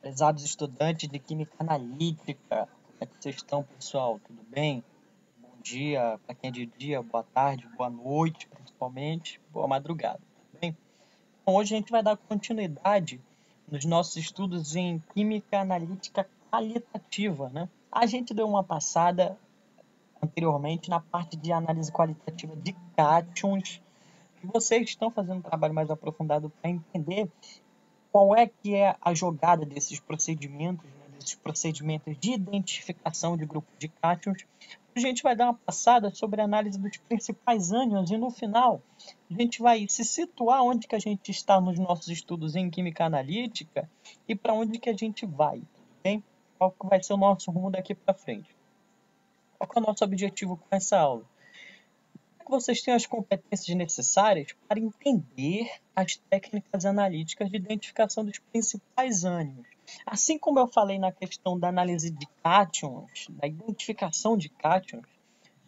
Prezados estudantes de Química Analítica, como é que vocês estão, pessoal? Tudo bem? Bom dia, para quem é de dia, boa tarde, boa noite, principalmente, boa madrugada, tudo bem? Bom, hoje a gente vai dar continuidade nos nossos estudos em Química Analítica Qualitativa, né? A gente deu uma passada anteriormente na parte de análise qualitativa de cátions, e vocês estão fazendo um trabalho mais aprofundado para entender qual é que é a jogada desses procedimentos, né, desses procedimentos de identificação de grupos de cátions. A gente vai dar uma passada sobre a análise dos principais ânions e no final a gente vai se situar onde que a gente está nos nossos estudos em química analítica e para onde que a gente vai, bem? Qual que vai ser o nosso rumo daqui para frente? Qual que é o nosso objetivo com essa aula? Que vocês tenham as competências necessárias para entender as técnicas analíticas de identificação dos principais ânions. Assim como eu falei na questão da análise de cátions, da identificação de cátions,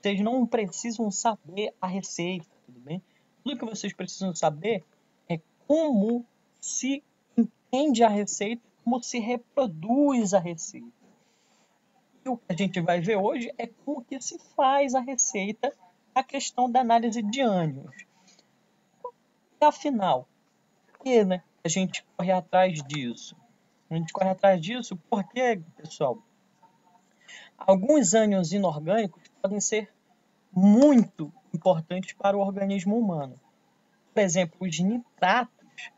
vocês não precisam saber a receita, tudo bem? Tudo que vocês precisam saber é como se entende a receita, como se reproduz a receita. E o que a gente vai ver hoje é como que se faz a receita, a questão da análise de ânions. E afinal, por que, né, a gente corre atrás disso? A gente corre atrás disso porque, pessoal, alguns ânions inorgânicos podem ser muito importantes para o organismo humano. Por exemplo, os nitratos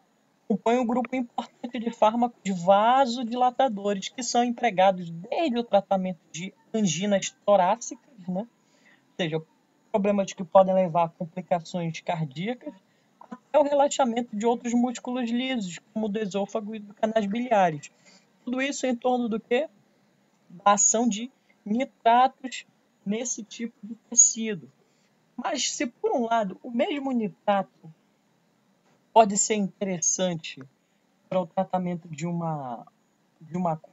compõem um grupo importante de fármacos vasodilatadores que são empregados desde o tratamento de anginas torácicas, né? Ou seja, problemas que podem levar a complicações cardíacas, até o relaxamento de outros músculos lisos, como o do esôfago e dos canais biliares. Tudo isso em torno do quê? Da ação de nitratos nesse tipo de tecido. Mas se por um lado o mesmo nitrato pode ser interessante para o tratamento de uma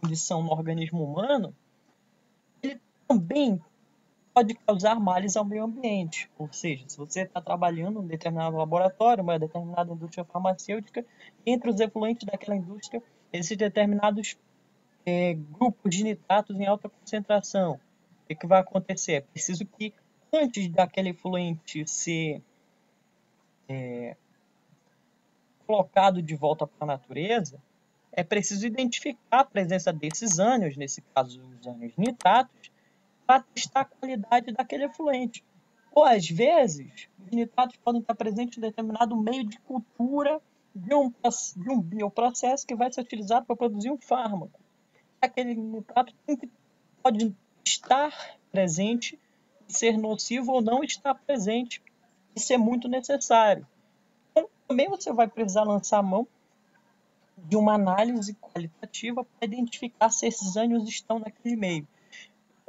condição no organismo humano, ele também pode causar males ao meio ambiente. Ou seja, se você está trabalhando em um determinado laboratório, uma determinada indústria farmacêutica, entre os efluentes daquela indústria, existem determinados grupos de nitratos em alta concentração. O que vai acontecer? É preciso que, antes daquele efluente ser colocado de volta para a natureza, é preciso identificar a presença desses ânions, nesse caso os ânions nitratos, para testar a qualidade daquele efluente. Ou, às vezes, os nitratos podem estar presentes em determinado meio de cultura de um bioprocesso que vai ser utilizado para produzir um fármaco. Aquele nitrato pode estar presente, ser nocivo ou não estar presente, e ser muito necessário. Então, também você vai precisar lançar a mão de uma análise qualitativa para identificar se esses ânions estão naquele meio.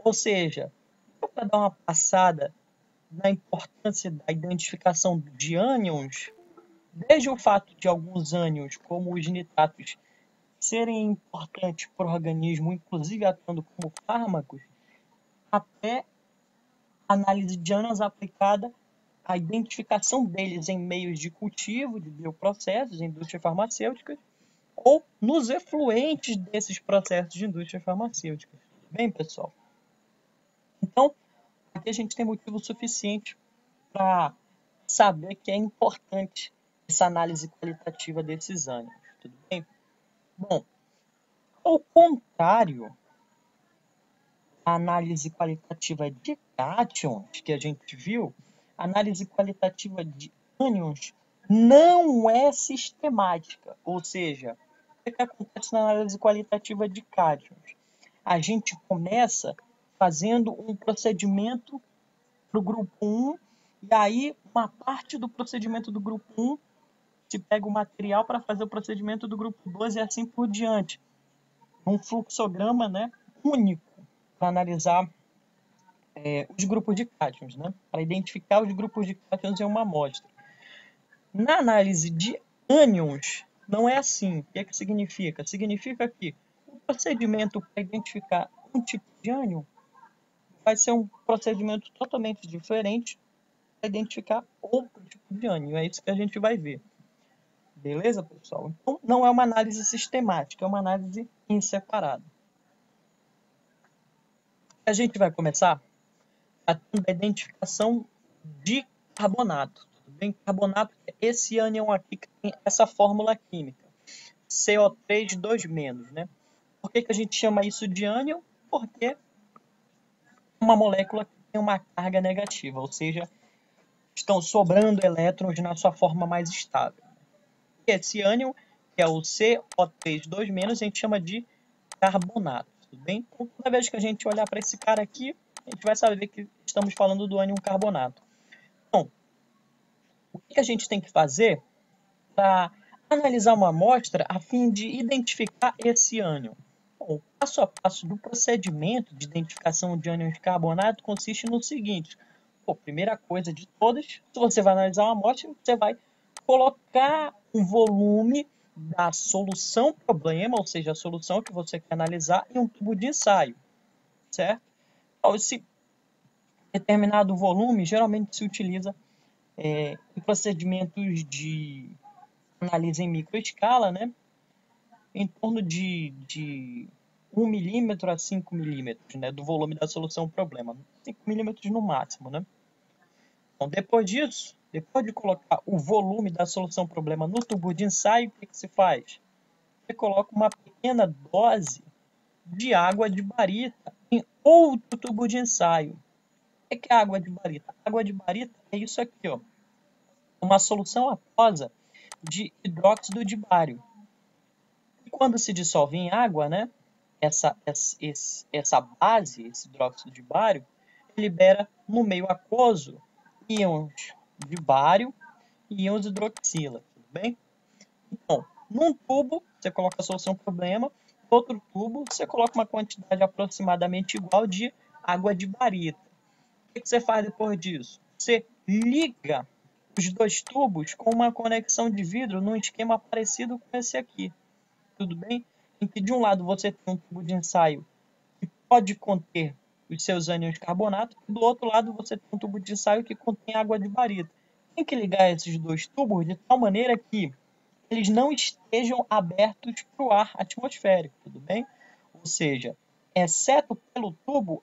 Ou seja, para dar uma passada na importância da identificação de ânions, desde o fato de alguns ânions, como os nitratos, serem importantes para o organismo, inclusive atuando como fármacos, até a análise de ânions aplicada à identificação deles em meios de cultivo, de bioprocessos, indústrias farmacêuticas, ou nos efluentes desses processos de indústrias farmacêuticas. Bem, pessoal? Então, aqui a gente tem motivo suficiente para saber que é importante essa análise qualitativa desses ânions, tudo bem? Bom, ao contrário da análise qualitativa de cátions que a gente viu, a análise qualitativa de ânions não é sistemática, ou seja, o que acontece na análise qualitativa de cátions? A gente começa fazendo um procedimento para o grupo 1, e aí uma parte do procedimento do grupo 1 se pega o material para fazer o procedimento do grupo 2 e assim por diante. Um fluxograma, né, único para analisar os grupos de cátions, né, para identificar os grupos de cátions em uma amostra. Na análise de ânions, não é assim. O que é que significa? Significa que o procedimento para identificar um tipo de ânion vai ser um procedimento totalmente diferente para identificar outro tipo de ânion. É isso que a gente vai ver. Beleza, pessoal? Então, não é uma análise sistemática, é uma análise em separado. A gente vai começar tratando da identificação de carbonato. Tudo bem? Carbonato é esse ânion aqui que tem essa fórmula química, CO3 2-, né? Por que a gente chama isso de ânion? Porque é uma molécula que tem uma carga negativa, ou seja, estão sobrando elétrons na sua forma mais estável. E esse ânion, que é o CO3 2-, a gente chama de carbonato, tudo bem? Então, toda vez que a gente olhar para esse cara aqui, a gente vai saber que estamos falando do ânion carbonato. Então, o que a gente tem que fazer para analisar uma amostra a fim de identificar esse ânion? Bom, o passo a passo do procedimento de identificação de ânions de carbonato consiste no seguinte. Primeira coisa de todas, se você vai analisar uma amostra, você vai colocar um volume da solução problema, ou seja, a solução que você quer analisar, em um tubo de ensaio, certo? Então, esse determinado volume geralmente se utiliza em procedimentos de análise em microescala, né? Em torno de 1 milímetro a 5 milímetros, né? Do volume da solução problema. 5 milímetros no máximo, né? Então, depois disso, depois de colocar o volume da solução problema no tubo de ensaio, o que se faz? Você coloca uma pequena dose de água de barita em outro tubo de ensaio. O que é água de barita? Água de barita é isso aqui, ó. Uma solução aquosa de hidróxido de bário. E quando se dissolve em água, né, essa base, esse hidróxido de bário, libera no meio aquoso íons de bário e íons de hidroxila, tudo bem? Então, num tubo, você coloca a solução problema, no outro tubo, você coloca uma quantidade aproximadamente igual de água de barita. O que você faz depois disso? Você liga os dois tubos com uma conexão de vidro num esquema parecido com esse aqui, tudo bem? Em que de um lado você tem um tubo de ensaio que pode conter os seus ânions de carbonato, e do outro lado você tem um tubo de ensaio que contém água de barita. Tem que ligar esses dois tubos de tal maneira que eles não estejam abertos para o ar atmosférico, tudo bem? Ou seja, exceto pelo tubo,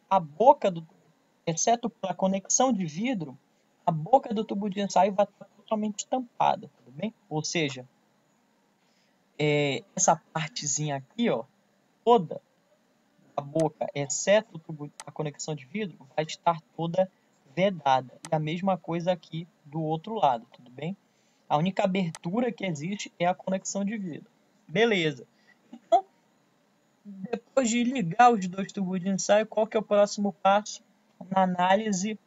exceto pela conexão de vidro, a boca do tubo de ensaio vai estar totalmente tampada, tudo bem? Ou seja, essa partezinha aqui, ó, toda a boca, exceto o tubo, a conexão de vidro, vai estar toda vedada. E a mesma coisa aqui do outro lado, tudo bem? A única abertura que existe é a conexão de vidro. Beleza. Então, depois de ligar os dois tubos de ensaio, qual que é o próximo passo na análise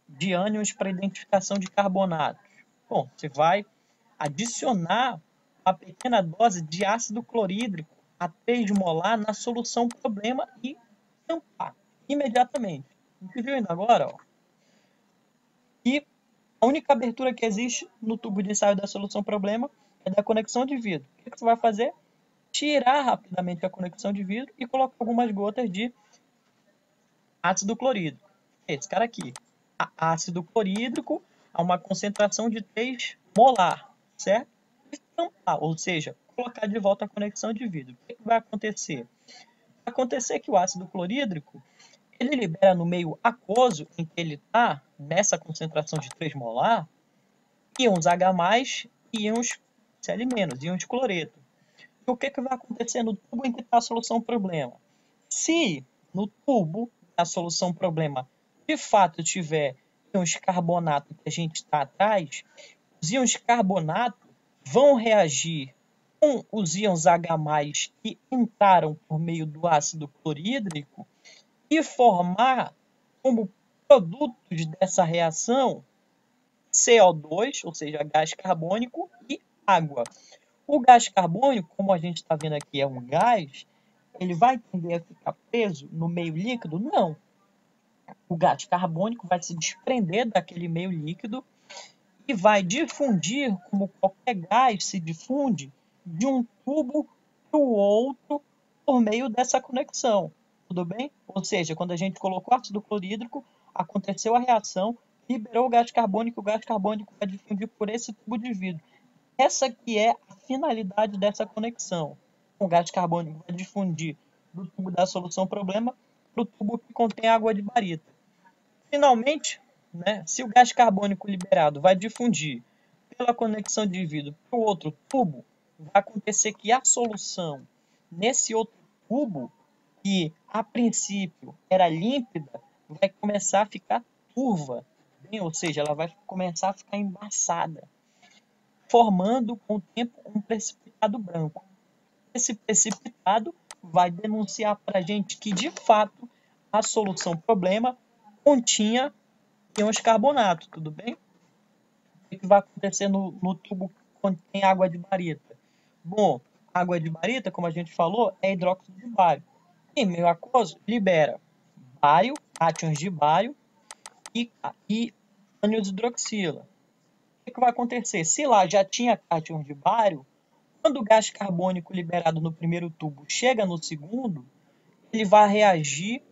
de ânions para identificação de carbonatos? Bom, você vai adicionar uma pequena dose de ácido clorídrico a 3 molar na solução problema e tampar imediatamente. A gente viu ainda agora, ó. E a única abertura que existe no tubo de ensaio da solução problema é da conexão de vidro. O que você vai fazer? Tirar rapidamente a conexão de vidro e colocar algumas gotas de ácido clorídrico. Esse cara aqui. Ácido clorídrico a uma concentração de 3 molar, certo? E tampar, ou seja, colocar de volta a conexão de vidro. O que vai acontecer? Vai acontecer que o ácido clorídrico ele libera no meio aquoso em que ele está, nessa concentração de 3 molar, íons H+, e íons Cl-, íons de cloreto. E o que vai acontecer no tubo em que está a solução problema? Se no tubo a solução problema de fato tiver íons carbonato que a gente está atrás, os íons carbonato vão reagir com os íons H+, que entraram por meio do ácido clorídrico e formar como produtos dessa reação CO2, ou seja, gás carbônico, e água. O gás carbônico, como a gente está vendo aqui, é um gás, ele vai tender a ficar preso no meio líquido? Não. O gás carbônico vai se desprender daquele meio líquido e vai difundir, como qualquer gás se difunde, de um tubo para o outro por meio dessa conexão. Tudo bem? Ou seja, quando a gente colocou ácido clorídrico, aconteceu a reação, liberou o gás carbônico vai difundir por esse tubo de vidro. essa que é a finalidade dessa conexão. O gás carbônico vai difundir do tubo da solução problema para o tubo que contém água de barita. Finalmente, né, se o gás carbônico liberado vai difundir pela conexão de vidro para o outro tubo, vai acontecer que a solução nesse outro tubo, que a princípio era límpida, vai começar a ficar turva, bem? Ou seja, ela vai começar a ficar embaçada, formando com o tempo um precipitado branco. Esse precipitado vai denunciar para a gente que, de fato, a solução problema continha íons carbonato, tudo bem? O que vai acontecer no tubo que contém água de barita? Bom, água de barita, como a gente falou, é hidróxido de bário. Em meio aquoso, libera bário, cátions de bário e ânions de hidroxila. O que vai acontecer? Se lá já tinha cátions de bário, quando o gás carbônico liberado no primeiro tubo chega no segundo, ele vai reagir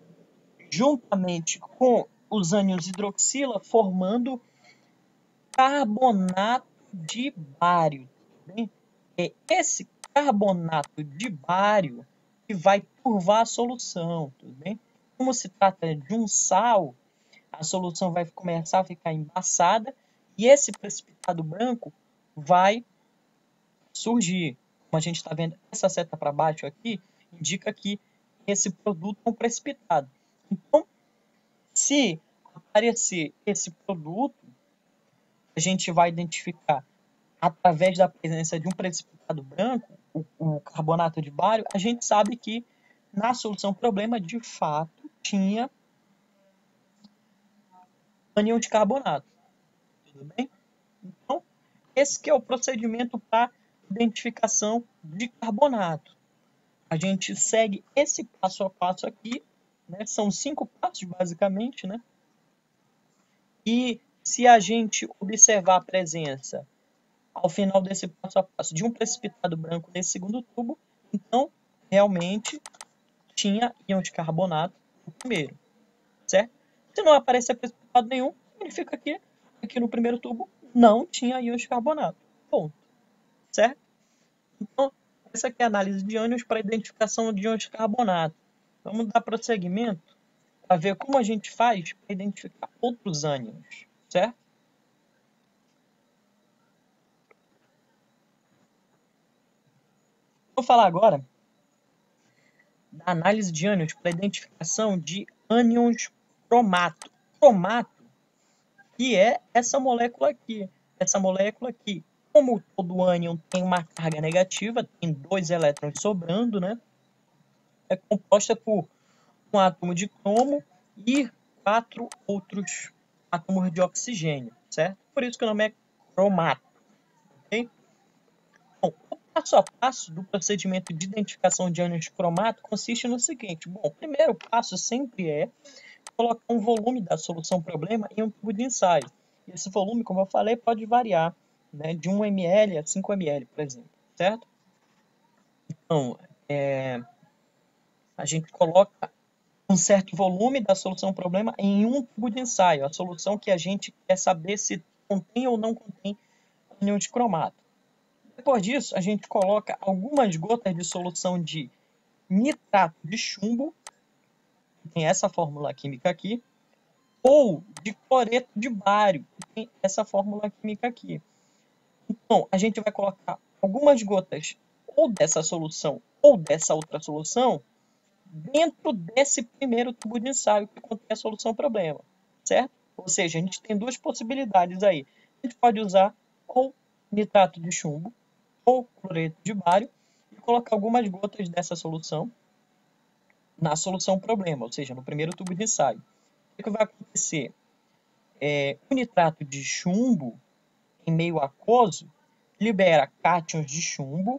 juntamente com os ânions de hidroxila, formando carbonato de bário. Bem? É esse carbonato de bário que vai turvar a solução. Tudo bem? Como se trata de um sal, a solução vai começar a ficar embaçada e esse precipitado branco vai surgir. Como a gente está vendo essa seta para baixo aqui, indica que esse produto é um precipitado. Então, se aparecer esse produto, a gente vai identificar através da presença de um precipitado branco, o carbonato de bário, a gente sabe que na solução problema, de fato, tinha ânion de carbonato. Tudo bem? Então, esse que é o procedimento para identificação de carbonato. A gente segue esse passo a passo aqui, né? São 5 passos, basicamente, né? E se a gente observar a presença, ao final desse passo a passo, de um precipitado branco nesse segundo tubo, então, realmente, tinha íon de carbonato no primeiro, certo? Se não aparecer precipitado nenhum, significa que aqui no primeiro tubo não tinha íon de carbonato. Ponto. Certo? Então, essa aqui é a análise de ânions para identificação de íons de carbonato. Vamos dar prosseguimento para ver como a gente faz para identificar outros ânions, certo? Vou falar agora da análise de ânions para identificação de ânions cromato. Cromato, que é essa molécula aqui. Essa molécula aqui, como todo ânion tem uma carga negativa, tem 2 elétrons sobrando, né? É composta por um átomo de cromo e 4 outros átomos de oxigênio, certo? Por isso que o nome é cromato, ok? Bom, o passo a passo do procedimento de identificação de ânions de cromato consiste no seguinte. Bom, o primeiro passo sempre é colocar um volume da solução problema em um tubo de ensaio. Esse volume, como eu falei, pode variar, né, de 1 ml a 5 ml, por exemplo, certo? Então, a gente coloca um certo volume da solução problema em um tubo de ensaio, a solução que a gente quer saber se contém ou não contém ânion de cromato. Depois disso, a gente coloca algumas gotas de solução de nitrato de chumbo, que tem essa fórmula química aqui, ou de cloreto de bário, que tem essa fórmula química aqui. Então, a gente vai colocar algumas gotas ou dessa solução ou dessa outra solução dentro desse primeiro tubo de ensaio que contém a solução problema, certo? Ou seja, a gente tem duas possibilidades aí. A gente pode usar ou nitrato de chumbo ou cloreto de bário e colocar algumas gotas dessa solução na solução problema, ou seja, no primeiro tubo de ensaio. O que vai acontecer? O nitrato de chumbo, em meio aquoso, libera cátions de chumbo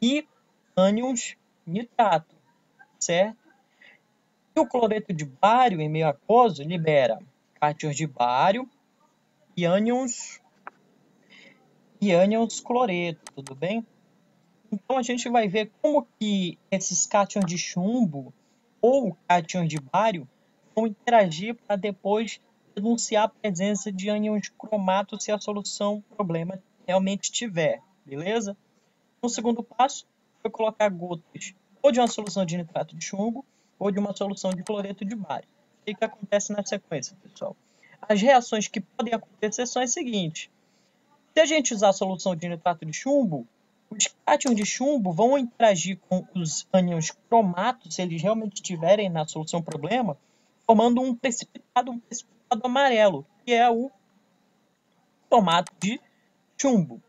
e ânions nitrato, certo? E o cloreto de bário, em meio aquoso, libera cátions de bário e ânions cloreto, tudo bem? Então, a gente vai ver como que esses cátions de chumbo ou cátions de bário vão interagir para depois denunciar a presença de ânions de cromato se a solução problema realmente tiver, beleza? O segundo passo foi colocar gotas ou de uma solução de nitrato de chumbo ou de uma solução de cloreto de bário. O que acontece na sequência, pessoal? As reações que podem acontecer são as seguintes. Se a gente usar a solução de nitrato de chumbo, os cátions de chumbo vão interagir com os ânions cromatos, se eles realmente estiverem na solução problema, formando um precipitado amarelo, que é o cromato de chumbo.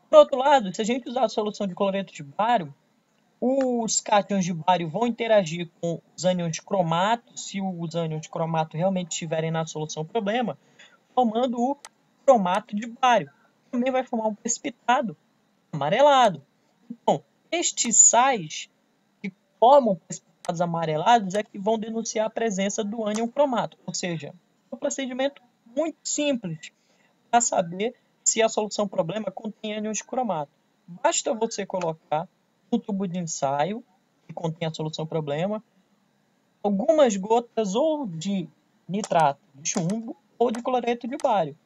Por outro lado, se a gente usar a solução de cloreto de bário, os cátions de bário vão interagir com os ânions cromato, se os ânions cromato realmente estiverem na solução problema, formando o cromato de bário. Também vai formar um precipitado amarelado. Então, estes sais que formam precipitados amarelados é que vão denunciar a presença do ânion cromato. Ou seja, é um procedimento muito simples para saber se a solução problema contém ânions cromato. Basta você colocar no tubo de ensaio, que contém a solução problema, algumas gotas ou de nitrato de chumbo ou de cloreto de bário.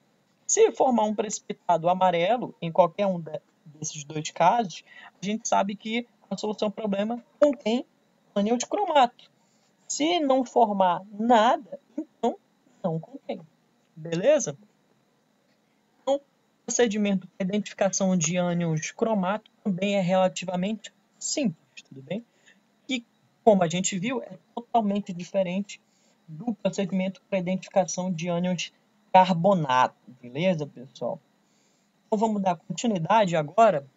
Se formar um precipitado amarelo em qualquer um desses dois casos, a gente sabe que a solução problema contém ânion de cromato. Se não formar nada, então não contém. Beleza? Então, o procedimento de identificação de ânions cromato também é relativamente simples, tudo bem? E, como a gente viu, é totalmente diferente do procedimento para identificação de ânions carbonato, beleza, pessoal? Então, vamos dar continuidade agora,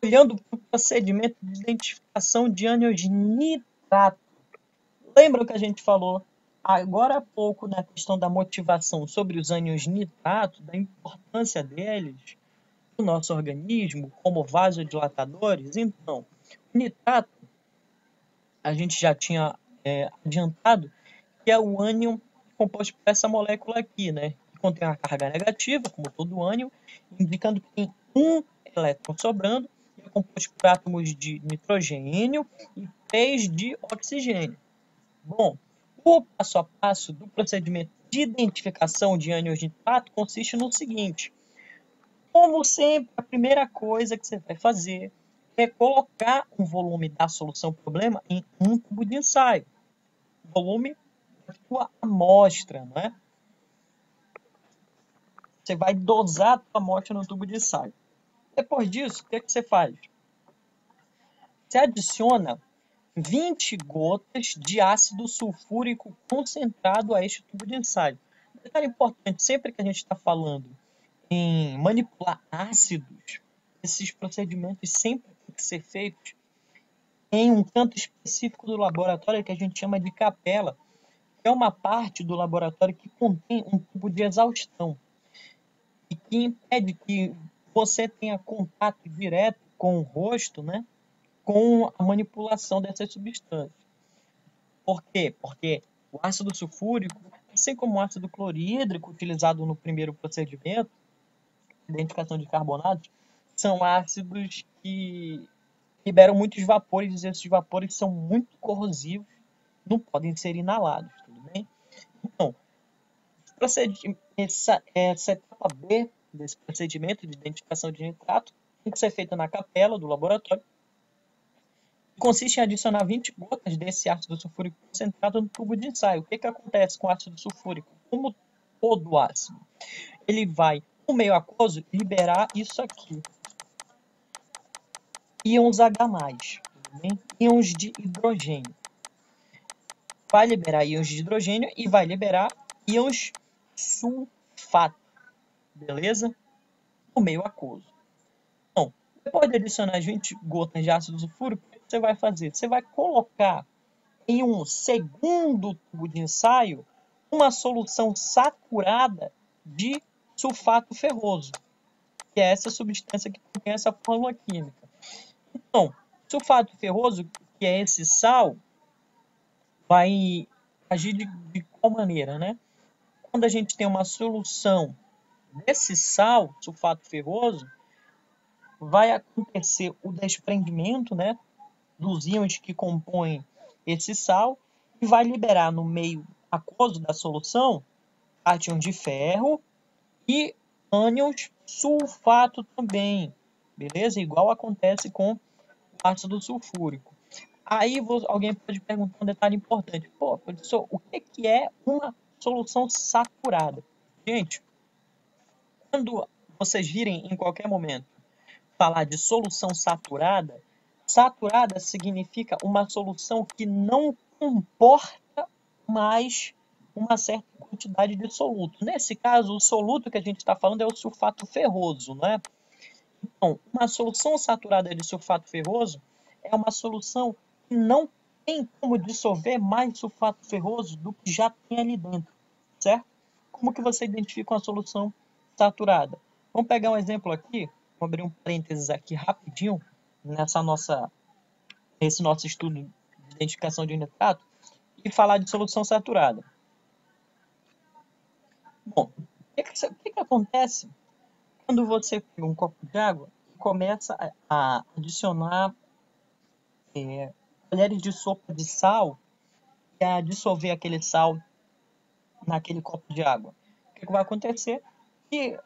olhando para o procedimento de identificação de ânions nitrato. Lembra que a gente falou agora há pouco na questão da motivação sobre os ânions nitrato, da importância deles no nosso organismo como vasodilatadores? Então, o nitrato, a gente já tinha adiantado, que é o ânion composto por essa molécula aqui, né? Que contém uma carga negativa, como todo ânion, indicando que tem um elétron sobrando, e é composto por átomos de nitrogênio e 3 de oxigênio. Bom, o passo a passo do procedimento de identificação de ânions de nitrato consiste no seguinte. Como sempre, a primeira coisa que você vai fazer é colocar o volume da solução problema em um tubo de ensaio. Volume da sua amostra, não é? Você vai dosar a sua amostra no tubo de ensaio. Depois disso, o que você faz? Você adiciona 20 gotas de ácido sulfúrico concentrado a este tubo de ensaio. Detalhe importante, sempre que a gente está falando em manipular ácidos, esses procedimentos sempre têm que ser feitos em um canto específico do laboratório que a gente chama de capela, que é uma parte do laboratório que contém um tubo de exaustão e que impede que você tenha contato direto com o rosto, né, com a manipulação dessas substâncias. Por quê? Porque o ácido sulfúrico, assim como o ácido clorídrico utilizado no primeiro procedimento, identificação de carbonatos, são ácidos que liberam muitos vapores e esses vapores são muito corrosivos, não podem ser inalados, tudo bem? Então, essa etapa B desse procedimento de identificação de nitrato tem que ser feita na capela do laboratório. Consiste em adicionar 20 gotas desse ácido sulfúrico concentrado no tubo de ensaio. O que acontece com o ácido sulfúrico? Como todo ácido, ele vai, no meio aquoso, liberar isso aqui. Íons H+, íons de hidrogênio. Vai liberar íons de hidrogênio e vai liberar íons sulfato, beleza? No meio aquoso. Então, depois de adicionar as 20 gotas de ácido sulfúrico, o que você vai fazer? Você vai colocar em um segundo tubo de ensaio uma solução saturada de sulfato ferroso, que é essa substância que contém essa fórmula química. Então, sulfato ferroso, que é esse sal, vai agir de qual maneira, né? Quando a gente tem uma solução desse sal, sulfato ferroso, vai acontecer o desprendimento, né, dos íons que compõem esse sal e vai liberar no meio aquoso da solução átions de ferro e ânions sulfato também, beleza? Igual acontece com o ácido sulfúrico. Aí alguém pode perguntar um detalhe importante. Pô, professor, o que é uma solução saturada? Gente, quando vocês virem em qualquer momento falar de solução saturada, saturada significa uma solução que não comporta mais uma certa quantidade de soluto. Nesse caso, o soluto que a gente está falando é o sulfato ferroso, não é? Então, uma solução saturada de sulfato ferroso é uma solução que não tem como dissolver mais sulfato ferroso do que já tem ali dentro, certo? Como que você identifica uma solução saturada? Vamos pegar um exemplo aqui, vou abrir um parênteses aqui rapidinho, nesse nosso estudo de identificação de nitrato, e falar de solução saturada. Bom, o que acontece quando você pega um copo de água e começa a adicionar colheres de sopa de sal e a dissolver aquele sal naquele copo de água? O que vai acontecer? Que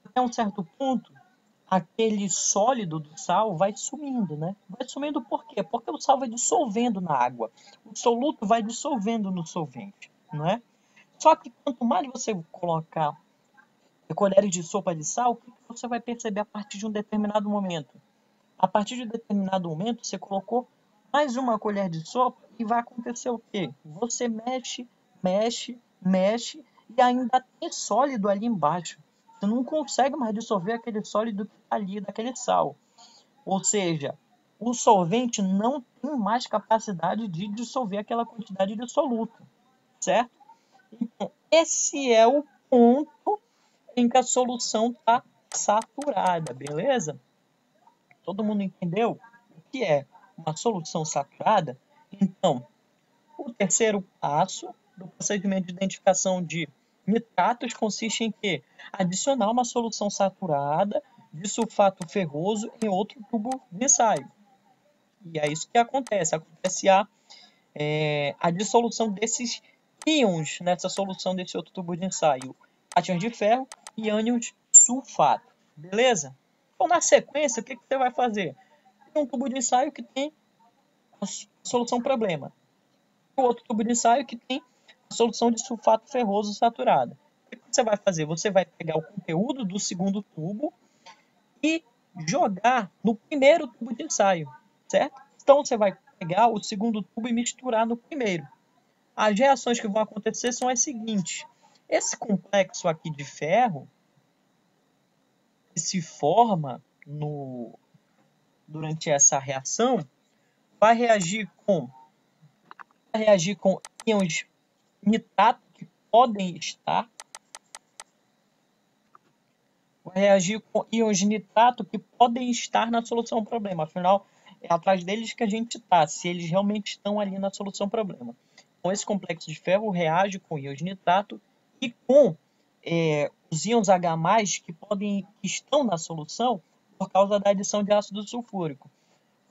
até um certo ponto, aquele sólido do sal vai sumindo, né? Vai sumindo por quê? Porque o sal vai dissolvendo na água. O soluto vai dissolvendo no solvente, não é? Só que quanto mais você colocar colheres de sopa de sal, o que você vai perceber a partir de um determinado momento? A partir de um determinado momento, você colocou mais uma colher de sopa e vai acontecer o quê? Você mexe, mexe, mexe e ainda tem sólido ali embaixo. Você não consegue mais dissolver aquele sólido que está ali, daquele sal. Ou seja, o solvente não tem mais capacidade de dissolver aquela quantidade de soluto, certo? Então, esse é o ponto em que a solução está saturada, beleza? Todo mundo entendeu o que é uma solução saturada? Então, o terceiro passo do procedimento de identificação de nitratos consiste em quê? Adicionar uma solução saturada de sulfato ferroso em outro tubo de ensaio. E é isso que acontece. Acontece a dissolução desses íons nessa solução desse outro tubo de ensaio. Átions de ferro e ânions sulfato. Beleza? Então, na sequência, o que você vai fazer? Tem um tubo de ensaio que tem a solução problema. O outro tubo de ensaio que tem a solução de sulfato ferroso saturado. O que você vai fazer? Você vai pegar o conteúdo do segundo tubo e jogar no primeiro tubo de ensaio, certo? Então, você vai pegar o segundo tubo e misturar no primeiro. As reações que vão acontecer são as seguintes. Esse complexo aqui de ferro que se forma durante essa reação vai reagir com íons nitrato que podem estar na solução problema. Afinal, é atrás deles que a gente está, se eles realmente estão ali na solução problema. Então, esse complexo de ferro reage com íons nitrato e com os íons H+, que estão na solução por causa da adição de ácido sulfúrico.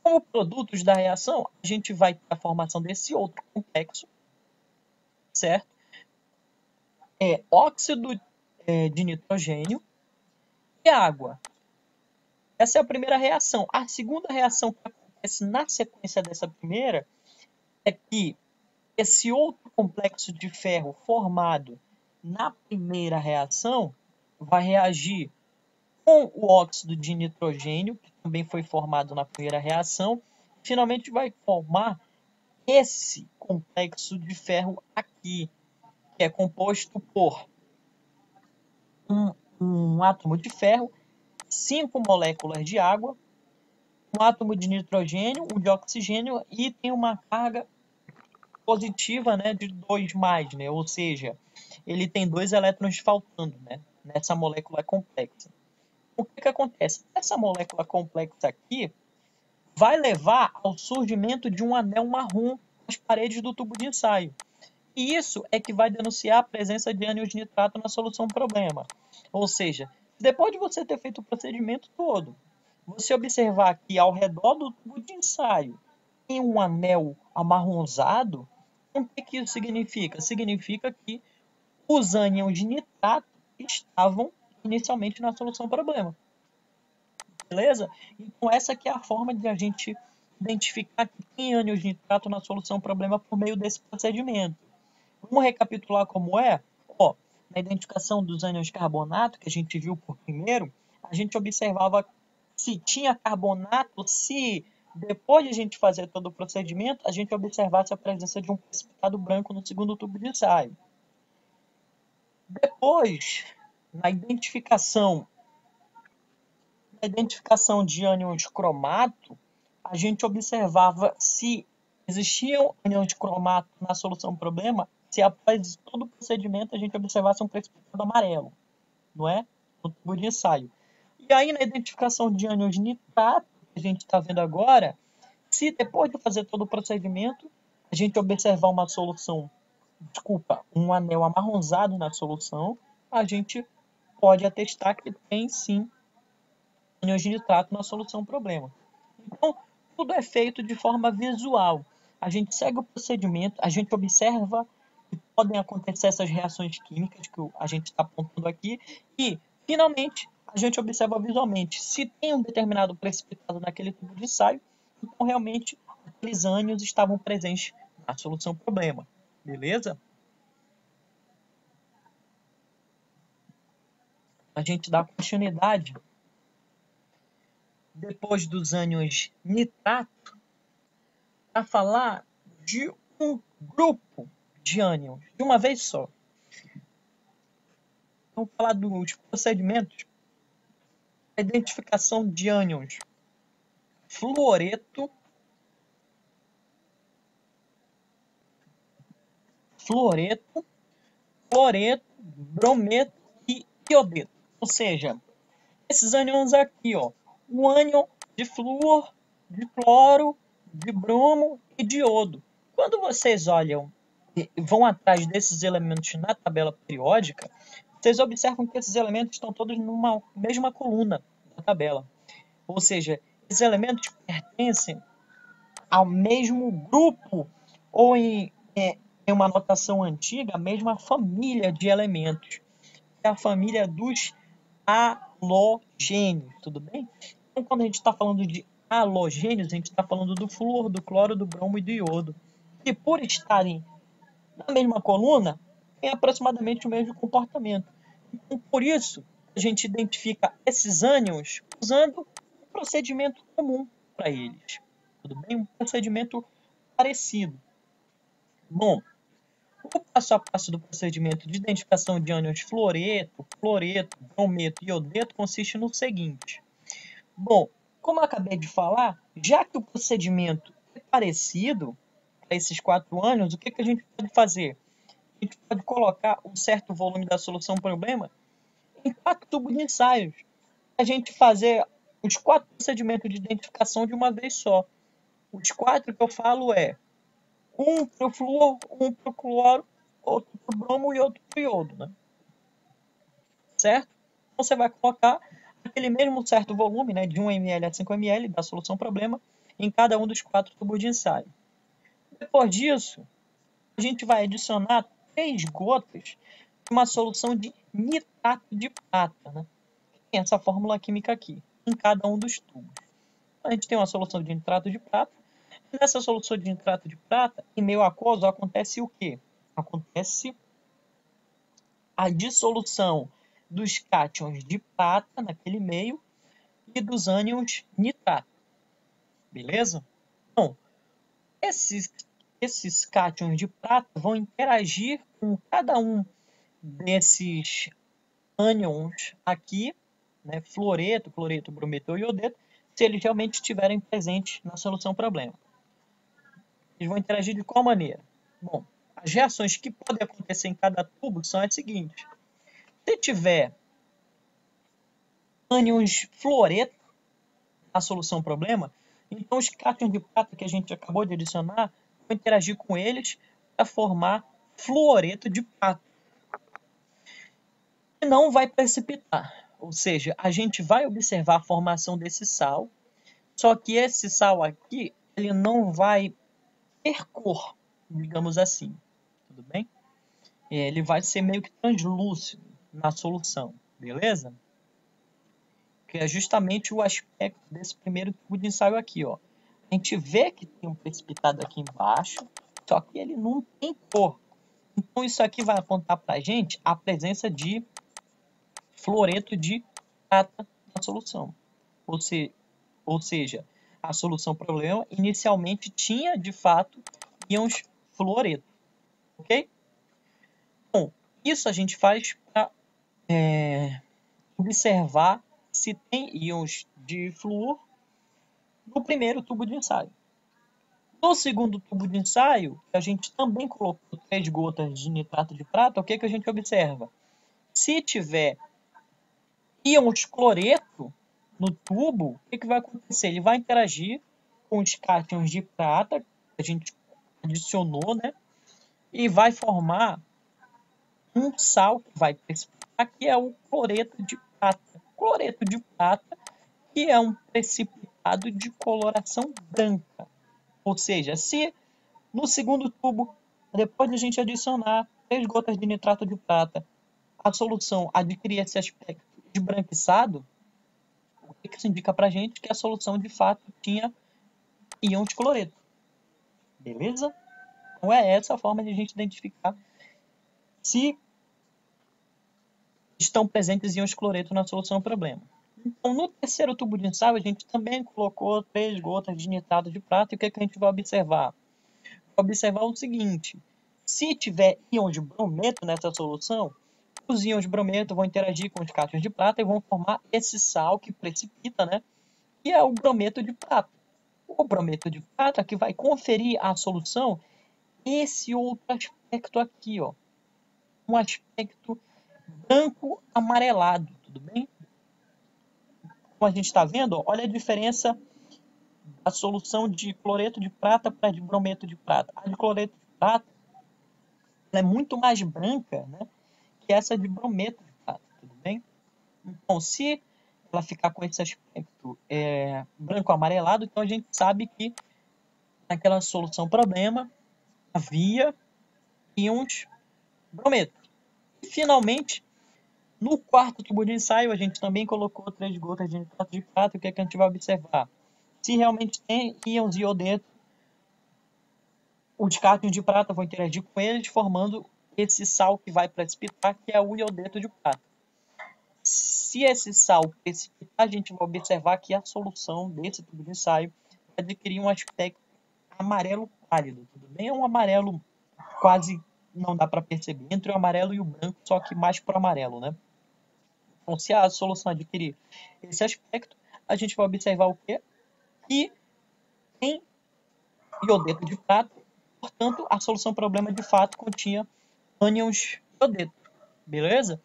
Como produtos da reação, a gente vai ter a formação desse outro complexo, certo? Óxido de nitrogênio e água. Essa é a primeira reação. A segunda reação que acontece na sequência dessa primeira é que esse outro complexo de ferro formado na primeira reação vai reagir com o óxido de nitrogênio, que também foi formado na primeira reação, e finalmente vai formar esse complexo de ferro aqui, que é composto por um átomo de ferro, 5 moléculas de água, um átomo de nitrogênio, um de oxigênio e tem uma carga positiva, né, de 2+, né? Ou seja, ele tem 2 elétrons faltando, né, nessa molécula complexa. O que acontece? Essa molécula complexa aqui vai levar ao surgimento de um anel marrom nas paredes do tubo de ensaio. E isso é que vai denunciar a presença de ânions de nitrato na solução problema. Ou seja, depois de você ter feito o procedimento todo, você observar que ao redor do tubo de ensaio tem um anel amarronzado, o que isso significa? Significa que os ânions de nitrato estavam inicialmente na solução problema. Beleza? Então essa aqui é a forma de a gente identificar que tem ânions de nitrato na solução problema por meio desse procedimento. Vamos recapitular como é? Ó, na identificação dos ânions de carbonato, que a gente viu por primeiro, a gente observava se tinha carbonato, se depois de a gente fazer todo o procedimento, a gente observasse a presença de um precipitado branco no segundo tubo de ensaio. Depois, na identificação de ânions cromato, a gente observava se existiam ânions de cromato na solução problema, se após todo o procedimento a gente observasse um precipitado amarelo, não é? No tubo de ensaio. E aí, na identificação de ânions de nitrato, que a gente está vendo agora, se depois de fazer todo o procedimento, a gente observar uma solução, um anel amarronzado na solução, a gente pode atestar que tem sim ânions de nitrato na solução problema. Então, tudo é feito de forma visual. A gente segue o procedimento, a gente observa que podem acontecer essas reações químicas que a gente está apontando aqui e, finalmente, a gente observa visualmente se tem um determinado precipitado naquele tubo de ensaio, então realmente aqueles ânions estavam presentes na solução problema. Beleza? A gente dá continuidade depois dos ânions nitrato para falar de um grupo de ânions de uma vez só. Vamos falar dos procedimentos. A identificação de ânions fluoreto, cloreto, brometo e iodeto. Ou seja, esses ânions aqui, ó, o ânion de flúor, de cloro, de bromo e de iodo. Quando vocês olham e vão atrás desses elementos na tabela periódica, vocês observam que esses elementos estão todos numa mesma coluna da tabela. Ou seja, esses elementos pertencem ao mesmo grupo, ou em uma notação antiga, a mesma família de elementos. É a família dos halogênios, tudo bem? Então, quando a gente está falando de halogênios, a gente está falando do flúor, do cloro, do bromo e do iodo. E por estarem na mesma coluna, tem aproximadamente o mesmo comportamento. Então, por isso, a gente identifica esses ânions usando um procedimento comum para eles. Tudo bem? Um procedimento parecido. Bom, o passo a passo do procedimento de identificação de ânions fluoreto, cloreto, brometo e iodeto consiste no seguinte. Bom, como eu acabei de falar, já que o procedimento é parecido para esses 4 ânions, o que a gente pode fazer? A gente pode colocar um certo volume da solução problema em 4 tubos de ensaios. A gente fazer os 4 procedimentos de identificação de uma vez só. Os 4 que eu falo é um para o flúor, um para o cloro, outro para o bromo e outro para o iodo, né? Certo? Então você vai colocar aquele mesmo certo volume, né, de 1 ml a 5 ml da solução problema em cada um dos 4 tubos de ensaio. Depois disso, a gente vai adicionar 3 gotas de uma solução de nitrato de prata, né? Tem essa fórmula química aqui, em cada um dos tubos. A gente tem uma solução de nitrato de prata. E nessa solução de nitrato de prata, em meio aquoso, acontece o quê? Acontece a dissolução dos cátions de prata naquele meio e dos ânions nitrato. Beleza? Então, esses cátions de prata vão interagir com cada um desses ânions aqui, né, fluoreto, cloreto, brometo e iodeto, se eles realmente estiverem presentes na solução problema. Eles vão interagir de qual maneira? Bom, as reações que podem acontecer em cada tubo são as seguintes. Se tiver ânions fluoreto na solução problema, então os cátions de prata que a gente acabou de adicionar vão interagir com eles para formar fluoreto de prata. E não vai precipitar, ou seja, a gente vai observar a formação desse sal, só que esse sal aqui, ele não vai ter cor, digamos assim, tudo bem? Ele vai ser meio que translúcido na solução. beleza? Que é justamente o aspecto desse primeiro tubo de ensaio aqui, ó. A gente vê que tem um precipitado aqui embaixo, só que ele não tem cor. Então isso aqui vai apontar para a gente a presença de fluoreto de prata na solução. Ou seja, a solução problema inicialmente tinha, de fato, íons fluoreto. Ok? Bom, isso a gente faz para observar se tem íons de flúor no primeiro tubo de ensaio. No segundo tubo de ensaio, a gente também colocou 3 gotas de nitrato de prata. O que a gente observa? Se tiver íons cloreto no tubo, o que vai acontecer? Ele vai interagir com os cátions de prata, que a gente adicionou, né? E vai formar um sal que vai precipitar, que é o cloreto de prata. Cloreto de prata, que é um precipitado de coloração branca. Ou seja, se no segundo tubo, depois de a gente adicionar 3 gotas de nitrato de prata, a solução adquirir esse aspecto esbranquiçado, o que isso indica para a gente? Que a solução, de fato, tinha íon de cloreto. Beleza? Então é essa a forma de a gente identificar se estão presentes íons de cloreto na solução do problema. Então, no terceiro tubo de ensaio, a gente também colocou 3 gotas de nitrato de prata. E o que a gente vai observar? Vai observar o seguinte: se tiver íons de brometo nessa solução, os íons de brometo vão interagir com os cátions de prata e vão formar esse sal que precipita, né? Que é o brometo de prata. O brometo de prata que vai conferir à solução esse outro aspecto aqui, ó. Um aspecto branco amarelado, tudo bem? Como a gente está vendo, ó, olha a diferença da solução de cloreto de prata para a de brometo de prata. A de cloreto de prata ela é muito mais branca, né, que essa de brometo de prata, tudo bem? Então, se ela ficar com esse aspecto branco amarelado, então a gente sabe que naquela solução problema havia íons brometo. E, finalmente, no quarto tubo de ensaio, a gente também colocou 3 gotas de nitrato de prata. O que a gente vai observar? Se realmente tem íons iodeto, os cátions de prata vão interagir com eles, formando esse sal que vai precipitar, que é o iodeto de prata. Se esse sal precipitar, a gente vai observar que a solução desse tubo de ensaio vai adquirir um aspecto amarelo pálido, tudo bem? É um amarelo quase não dá para perceber, entre o amarelo e o branco, só que mais para o amarelo, né? Então, se a solução adquirir esse aspecto, a gente vai observar o quê? Que tem iodeto de prata, portanto, a solução problema de fato continha ânions iodeto, beleza?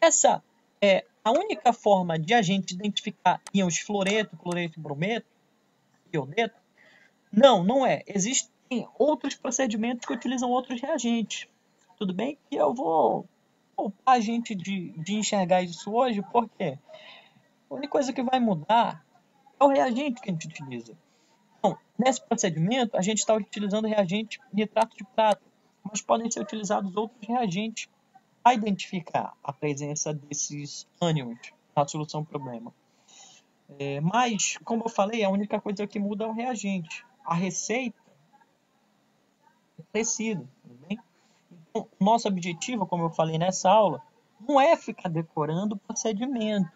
Essa é a única forma de a gente identificar íons fluoreto, cloreto e brometo, iodeto? Não, não é. Existem outros procedimentos que utilizam outros reagentes. Tudo bem que eu vou poupar a gente de enxergar isso hoje, porque a única coisa que vai mudar é o reagente que a gente utiliza. Então, nesse procedimento, a gente está utilizando o reagente nitrato de prata, mas podem ser utilizados outros reagentes para identificar a presença desses ânions na solução do problema. Mas, como eu falei, a única coisa que muda é o reagente. A receita é parecida, tudo bem? Então, nosso objetivo, como eu falei nessa aula, não é ficar decorando o procedimento,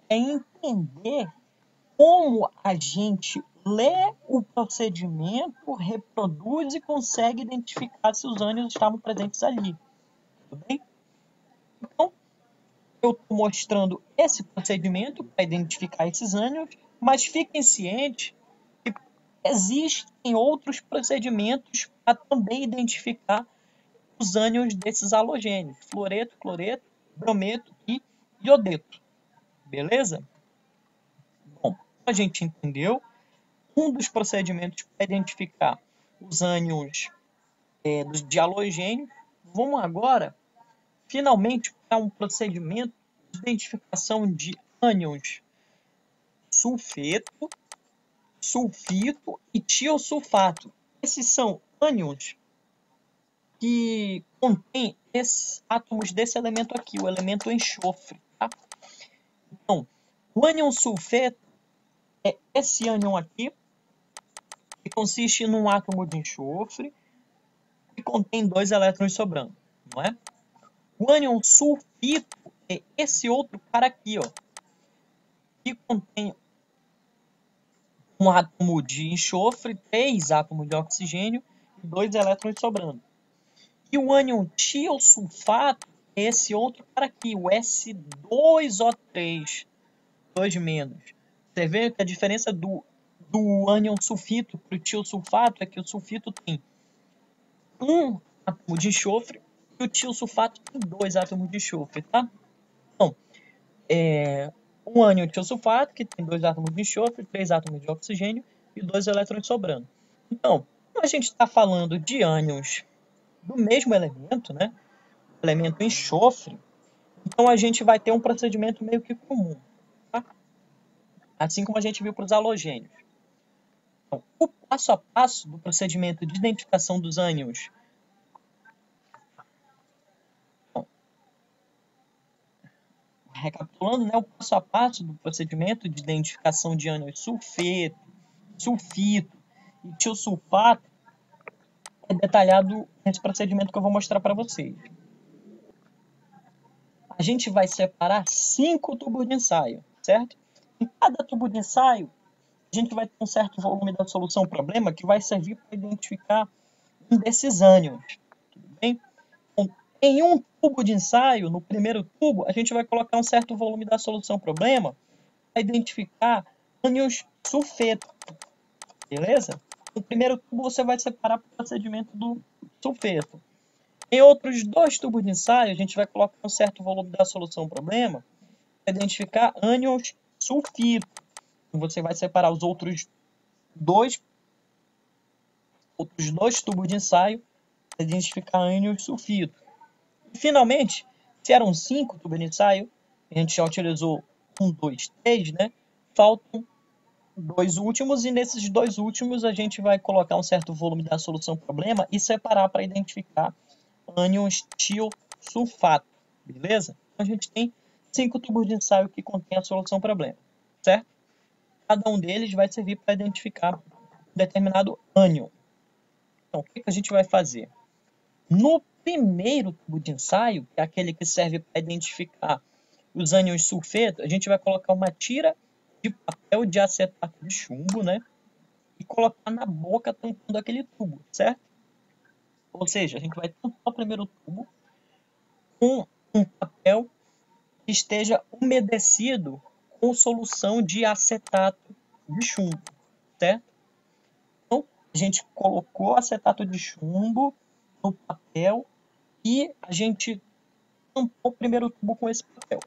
é entender como a gente lê o procedimento, reproduz e consegue identificar se os ânions estavam presentes ali. Tudo bem? Então, eu estou mostrando esse procedimento para identificar esses ânions, mas fiquem cientes que existem outros procedimentos para também identificar os ânions desses halogênios, fluoreto, cloreto, brometo e iodeto. Beleza? Bom, a gente entendeu um dos procedimentos para identificar os ânions de halogênio. Vamos agora, finalmente, para um procedimento de identificação de ânions sulfeto, sulfito e tiosulfato. Esses são ânions que contêm esses átomos desse elemento aqui, o elemento enxofre. Tá? Então, o ânion sulfeto é esse ânion aqui, que consiste num átomo de enxofre, que contém 2 elétrons sobrando, não é? O ânion sulfito é esse outro cara aqui, ó, que contém um átomo de enxofre, 3 átomos de oxigênio e 2 elétrons sobrando. E o ânion tiosulfato é esse outro cara aqui, o S2O3, 2 menos. Você vê que a diferença do ânion sulfito para o tiosulfato é que o sulfito tem um átomo de enxofre e o tiosulfato tem 2 átomos de enxofre, tá? Então, um ânion tiosulfato, que tem 2 átomos de enxofre, 3 átomos de oxigênio e 2 elétrons sobrando. Então, como a gente está falando de ânions do mesmo elemento, né? O elemento enxofre, então a gente vai ter um procedimento meio que comum, tá? Assim como a gente viu para os halogênios. Então, o passo a passo do procedimento de identificação dos ânions. Então, recapitulando, né, o passo a passo do procedimento de identificação de ânions sulfeto, sulfito e tiosulfato é detalhado nesse procedimento que eu vou mostrar para vocês. A gente vai separar 5 tubos de ensaio, certo? Em cada tubo de ensaio, a gente vai ter um certo volume da solução problema que vai servir para identificar um desses ânions, tudo bem? Então, em um tubo de ensaio, no primeiro tubo, a gente vai colocar um certo volume da solução problema para identificar ânions sulfeto, beleza? No primeiro tubo você vai separar para o procedimento do sulfeto. Em outros 2 tubos de ensaio, a gente vai colocar um certo volume da solução problema para identificar ânions sulfito. Você vai separar os outros dois tubos de ensaio para identificar ânions sulfito. E, finalmente, se eram 5 tubos de ensaio, a gente já utilizou 1, 2, 3, né? Faltam 2 últimos, e nesses 2 últimos a gente vai colocar um certo volume da solução problema e separar para identificar ânions tiosulfato, beleza? Então, a gente tem 5 tubos de ensaio que contém a solução problema, certo? Cada um deles vai servir para identificar um determinado ânion. Então, o que a gente vai fazer? No primeiro tubo de ensaio, que é aquele que serve para identificar os ânions sulfeto, a gente vai colocar uma tira de papel de acetato de chumbo, né? E colocar na boca tampando aquele tubo, certo? Ou seja, a gente vai tampar o primeiro tubo com um papel que esteja umedecido com solução de acetato de chumbo, certo? Então, a gente colocou acetato de chumbo no papel e a gente tampou o primeiro tubo com esse papel,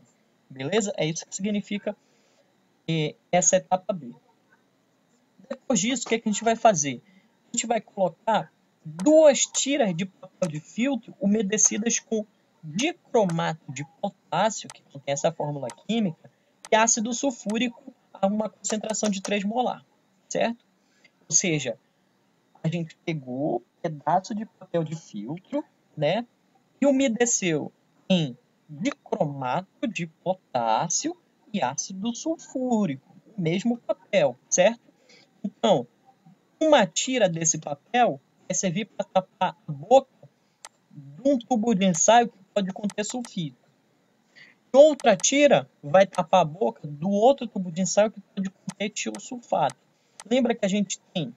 beleza? É isso que significa essa etapa B. Depois disso, o que a gente vai fazer? A gente vai colocar 2 tiras de papel de filtro umedecidas com dicromato de potássio, que contém essa fórmula química, e ácido sulfúrico a uma concentração de 3 molar, certo? Ou seja, a gente pegou um pedaço de papel de filtro, né, e umedeceu em dicromato de potássio e ácido sulfúrico, o mesmo papel, certo? Então, uma tira desse papel vai servir para tapar a boca de um tubo de ensaio que pode conter sulfito. E outra tira vai tapar a boca do outro tubo de ensaio que pode conter tiosulfato. Lembra que a gente tem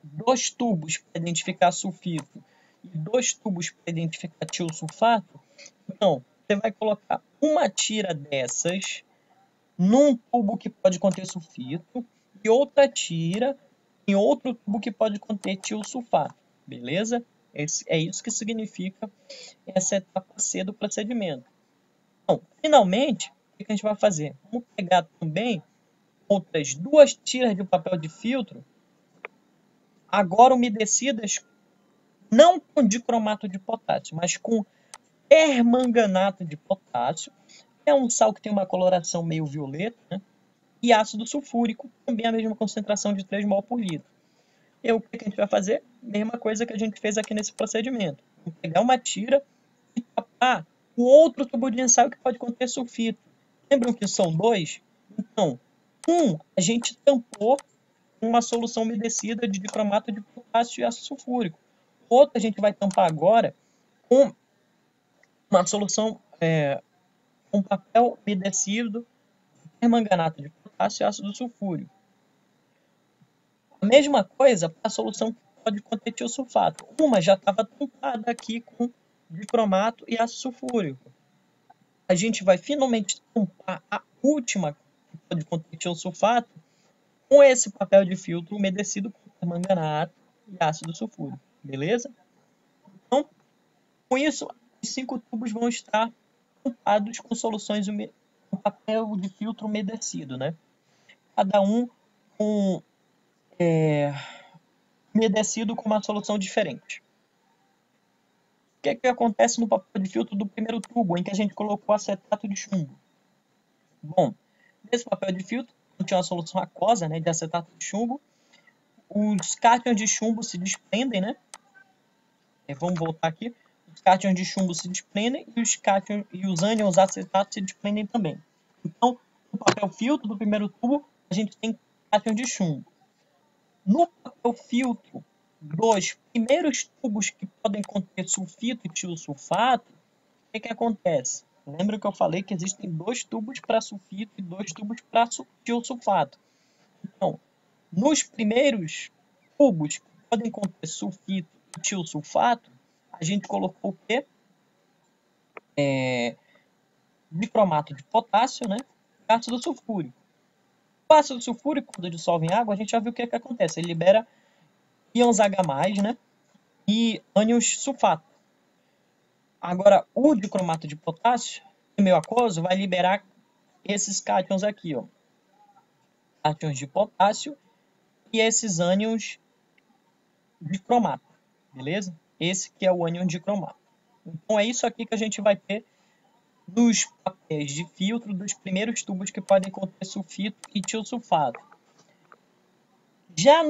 2 tubos para identificar sulfito e 2 tubos para identificar tiosulfato? Então, você vai colocar uma tira dessas num tubo que pode conter sulfito e outra tira em outro tubo que pode conter tiosulfato, beleza? É isso que significa essa etapa C do procedimento. Então, finalmente, o que a gente vai fazer? Vamos pegar também outras 2 tiras de papel de filtro, agora umedecidas não com dicromato de potássio, mas com permanganato de potássio, que é um sal que tem uma coloração meio violeta, né? E ácido sulfúrico, também a mesma concentração de 3 mol por litro. E o que a gente vai fazer? Mesma coisa que a gente fez aqui nesse procedimento. Vamos pegar uma tira e tapar o outro tubo de ensaio que pode conter sulfito, Lembram que são dois? Então, a gente tampou com uma solução umedecida de dicromato de potássio e ácido sulfúrico. O outro a gente vai tampar agora com uma solução com papel umedecido de permanganato de potássio e ácido sulfúrico. A mesma coisa para a solução que pode conter tiosulfato. Uma já estava tampada aqui com dicromato e ácido sulfúrico. A gente vai finalmente tampar a última que pode conter tiosulfato com esse papel de filtro umedecido com permanganato e ácido sulfúrico. Beleza? Então, com isso, os 5 tubos vão estar tampados com soluções com papel de filtro umedecido, né? Cada um com umedecido com uma solução diferente. O que é que acontece no papel de filtro do primeiro tubo, em que a gente colocou acetato de chumbo? Bom, nesse papel de filtro, tinha uma solução aquosa, né, de acetato de chumbo. Os cátions de chumbo se desprendem, né? Vamos voltar aqui. Os cátions de chumbo se desprendem e os ânions acetatos se desprendem também. Então, no papel filtro do primeiro tubo, a gente tem cátions de chumbo. No papel filtro dos primeiros tubos que podem conter sulfito e tiosulfato, o que acontece? Lembra que eu falei que existem 2 tubos para sulfito e 2 tubos para tiosulfato. Então, nos primeiros tubos que podem conter sulfito e tiosulfato, a gente colocou o quê? Dicromato de potássio, né? E ácido sulfúrico. O ácido sulfúrico, quando dissolve em água, a gente já viu o que acontece. Ele libera íons H+, né? E ânions sulfato. Agora, o dicromato de potássio, em meio aquoso, vai liberar esses cátions aqui, ó. Cátions de potássio e esses ânions de cromato, beleza? Esse que é o ânion de cromato. Então, é isso aqui que a gente vai ter nos papéis de filtro dos primeiros tubos que podem conter sulfito e tiosulfato. Já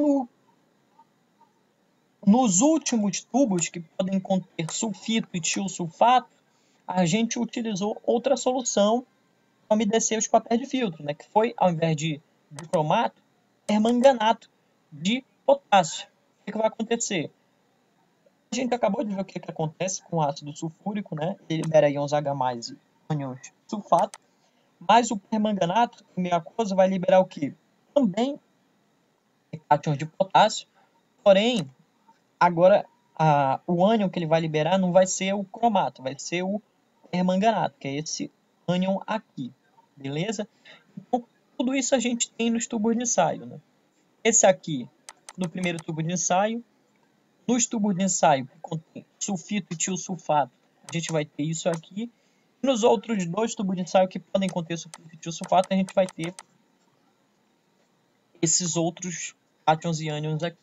nos últimos tubos que podem conter sulfito e tiosulfato, a gente utilizou outra solução para umedecer os papéis de filtro, né? Que foi, ao invés de cromato, permanganato de potássio. O que vai acontecer? A gente acabou de ver o que acontece com o ácido sulfúrico, né? Ele libera íons H+, e ânions sulfato, mas o permanganato, em meio aquoso, vai liberar o quê? Também cátions de potássio, porém, agora o ânion que ele vai liberar não vai ser o cromato, vai ser o permanganato, que é esse ânion aqui, beleza? Então, tudo isso a gente tem nos tubos de ensaio, né? Esse aqui, no primeiro tubo de ensaio, nos tubos de ensaio que contém sulfito e tiosulfato, a gente vai ter isso aqui. Nos outros 2 tubos de ensaio que podem conter sulfito e tiosulfato, a gente vai ter esses outros cátions e ânions aqui.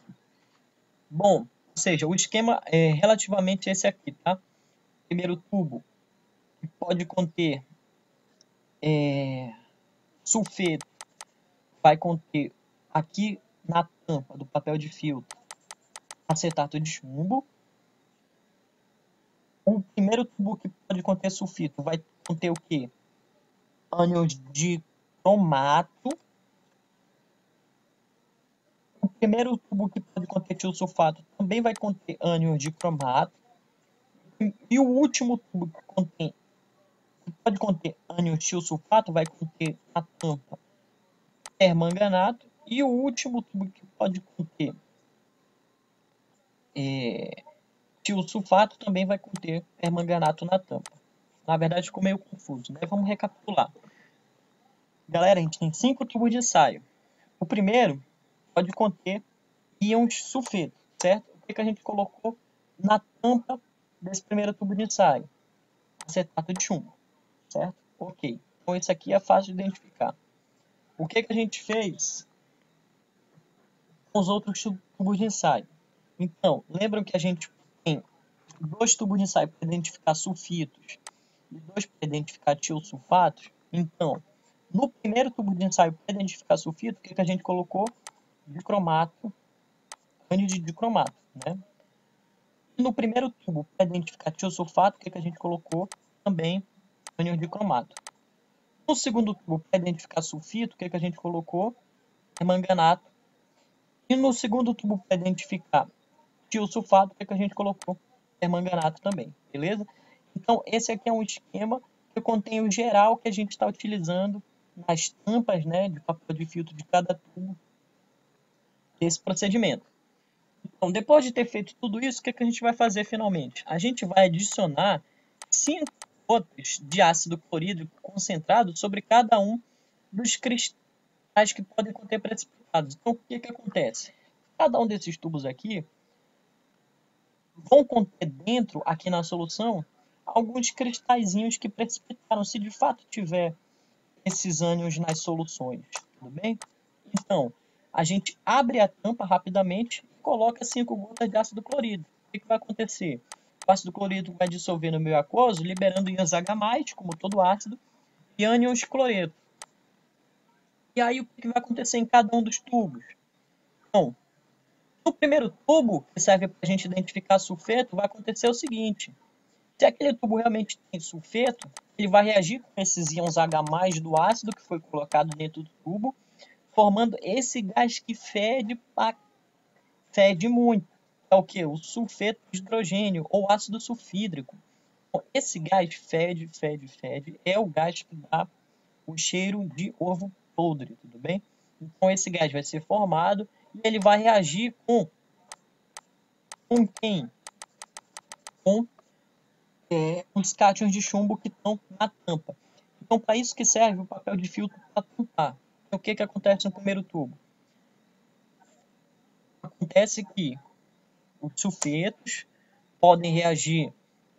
Bom, ou seja, o esquema é relativamente esse aqui, tá? Primeiro tubo que pode conter sulfeto, vai conter aqui na tampa do papel de filtro acetato de chumbo. O primeiro tubo que pode conter sulfito vai conter o quê? Ânions de cromato. O primeiro tubo que pode conter tiosulfato também vai conter ânions de cromato. E o último tubo que pode conter ânions de tiosulfato vai conter a tampa permanganato. E o último tubo que pode conter tiosulfato também vai conter permanganato na tampa. Na verdade, ficou meio confuso, né? Vamos recapitular. Galera, a gente tem 5 tubos de ensaio. O primeiro pode conter íons sulfeto, certo? O que a gente colocou na tampa desse primeiro tubo de ensaio? Acetato de chumbo, certo? Ok. Então, esse aqui é fácil de identificar. O que a gente fez com os outros tubos de ensaio? Então, lembram que a gente tem 2 tubos de ensaio para identificar sulfitos e 2 para identificar tiosulfatos? Então, no primeiro tubo de ensaio para identificar sulfito, o que a gente colocou? Dicromato, ânion de dicromato, né? E no primeiro tubo para identificar tiosulfato, o que a gente colocou? Também ânion de cromato. No segundo tubo, para identificar sulfito, o que a gente colocou? Permanganato. E no segundo tubo, para identificar tiosulfato, o que a gente colocou? Permanganato também, beleza? Então, esse aqui é um esquema que contém o geral que a gente está utilizando nas tampas, né, de papel de filtro de cada tubo desse procedimento. Então, depois de ter feito tudo isso, o que a gente vai fazer finalmente? A gente vai adicionar 5 gotas de ácido clorídrico concentrado sobre cada um dos cristais que podem conter precipitados. Então, o que acontece? Cada um desses tubos aqui vão conter dentro, aqui na solução, alguns cristalzinhos que precipitaram, se de fato tiver esses ânions nas soluções, tudo bem? Então, a gente abre a tampa rapidamente e coloca 5 gotas de ácido clorídrico. O que vai acontecer? O ácido clorídrico vai dissolver no meio aquoso, liberando íons H+, como todo ácido, e ânions cloreto. E aí, o que vai acontecer em cada um dos tubos? Bom, no primeiro tubo, que serve para a gente identificar sulfeto, vai acontecer o seguinte. Se aquele tubo realmente tem sulfeto, ele vai reagir com esses íons H+, do ácido que foi colocado dentro do tubo, formando esse gás que fede muito. É o que? O sulfeto de hidrogênio, ou ácido sulfídrico. Bom, esse gás fede, é o gás que dá o cheiro de ovo podre, tudo bem? Então, esse gás vai ser formado e ele vai reagir com quem? Com os cátions de chumbo que estão na tampa. Então, para isso que serve o papel de filtro para tampar. Então, o que acontece no primeiro tubo? Acontece que os sulfetos podem reagir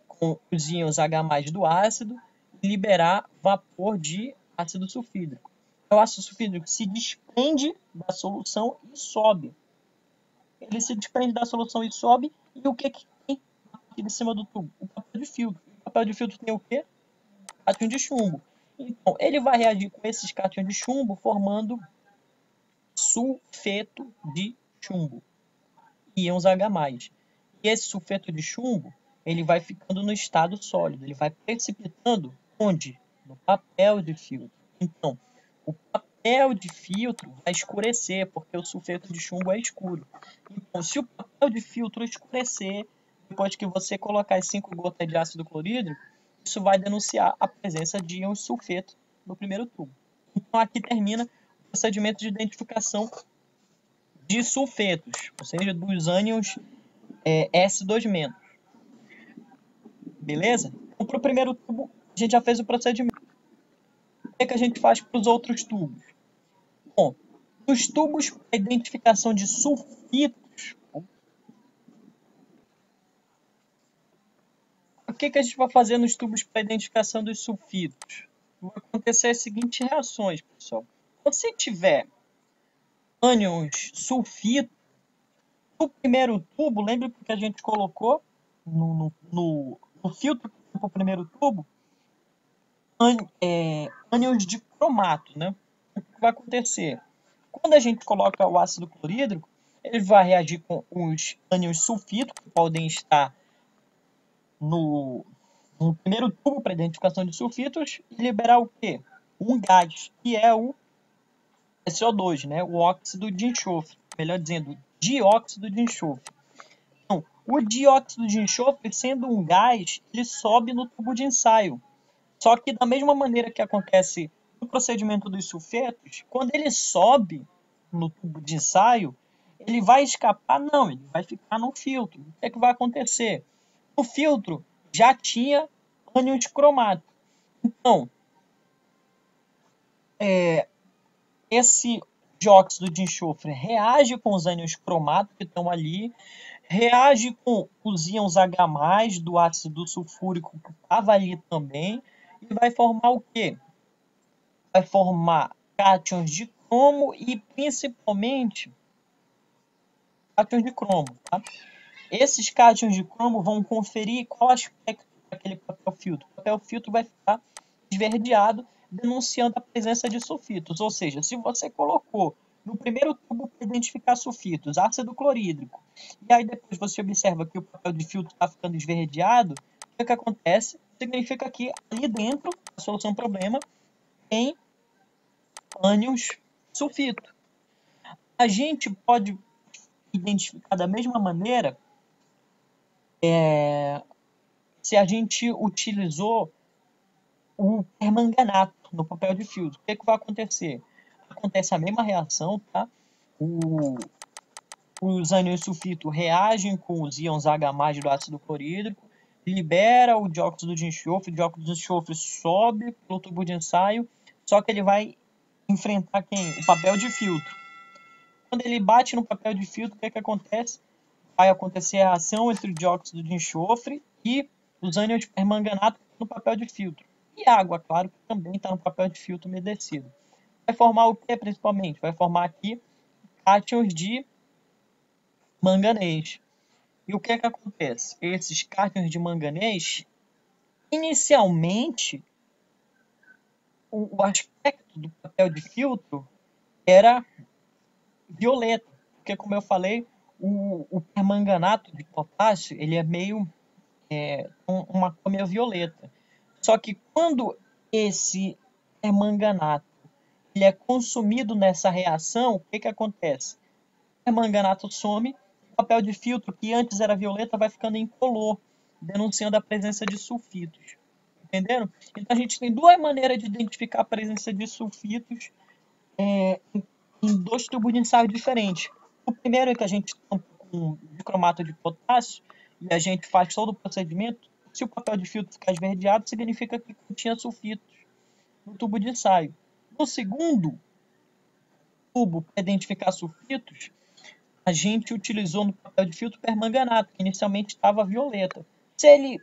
com os íons H+ do ácido e liberar vapor de ácido sulfídrico. O ácido sulfídrico se desprende da solução e sobe. Ele se desprende da solução e sobe, e o que tem aqui de cima do tubo? O papel de filtro. O papel de filtro tem o quê? Cátion de chumbo. Então, ele vai reagir com esses cátions de chumbo, formando sulfeto de chumbo, íons H+. E esse sulfeto de chumbo, ele vai ficando no estado sólido, ele vai precipitando onde? No papel de filtro. Então, o papel de filtro vai escurecer, porque o sulfeto de chumbo é escuro. Então, se o papel de filtro escurecer, depois que você colocar as 5 gotas de ácido clorídrico, isso vai denunciar a presença de íons sulfeto no primeiro tubo. Então, aqui termina o procedimento de identificação de sulfetos, ou seja, dos ânions S2-. Beleza? Então, para o primeiro tubo, a gente já fez o procedimento. O que a gente faz para os outros tubos? Bom, nos tubos para identificação de sulfitos, o que a gente vai fazer nos tubos para identificação dos sulfitos? Vai acontecer as seguintes reações, pessoal. Se tiver ânions sulfito no primeiro tubo, lembra que a gente colocou no filtro para o primeiro tubo? Ânions de cromato, né? O que vai acontecer? Quando a gente coloca o ácido clorídrico, ele vai reagir com os ânions sulfito, que podem estar no primeiro tubo para identificação de sulfitos, e liberar o quê? Um gás, que é o CO2, né? O óxido de enxofre, melhor dizendo, dióxido de enxofre. Então, o dióxido de enxofre, sendo um gás, ele sobe no tubo de ensaio. Só que da mesma maneira que acontece no procedimento dos sulfetos, quando ele sobe no tubo de ensaio, ele vai escapar? Não, ele vai ficar no filtro. O que é que vai acontecer? No filtro já tinha ânions de cromato. Então, esse dióxido de enxofre reage com os ânions cromato que estão ali, reage com os íons H+, do ácido sulfúrico que estava ali também, e vai formar o quê? Vai formar cátions de cromo e principalmente cátions de cromo. Tá? Esses cátions de cromo vão conferir qual aspecto daquele papel filtro. O papel filtro vai ficar esverdeado, denunciando a presença de sulfitos. Ou seja, se você colocou no primeiro tubo para identificar sulfitos, ácido clorídrico, e aí depois você observa que o papel de filtro está ficando esverdeado, o que acontece? Significa que ali dentro, a solução problema, tem ânions sulfito. A gente pode identificar da mesma maneira se a gente utilizou o permanganato no papel de filtro. O que vai acontecer? Acontece a mesma reação, tá? Os ânions sulfito reagem com os íons H+ do ácido clorídrico, libera o dióxido de enxofre, o dióxido de enxofre sobe pelo tubo de ensaio, só que ele vai enfrentar quem? O papel de filtro. Quando ele bate no papel de filtro, o que acontece? Vai acontecer a reação entre o dióxido de enxofre e os ânions de permanganato no papel de filtro. E água, claro, que também está no papel de filtro umedecido. Vai formar o que, principalmente? Vai formar aqui cátions de manganês. E o que acontece? Esses cátions de manganês, inicialmente, o aspecto do papel de filtro era violeta, porque, como eu falei, o permanganato de potássio ele é meio uma cor meio violeta. Só que quando esse permanganato ele é consumido nessa reação, o que acontece? O permanganato some, o papel de filtro, que antes era violeta, vai ficando incolor, denunciando a presença de sulfitos. Entenderam? Então a gente tem duas maneiras de identificar a presença de sulfitos em dois tubos de ensaio diferentes. O primeiro é que a gente tampa com dicromato de potássio e a gente faz todo o procedimento. Se o papel de filtro ficar esverdeado, significa que continha sulfitos no tubo de ensaio. No segundo tubo, para identificar sulfitos, a gente utilizou no papel de filtro permanganato, que inicialmente estava violeta. Se ele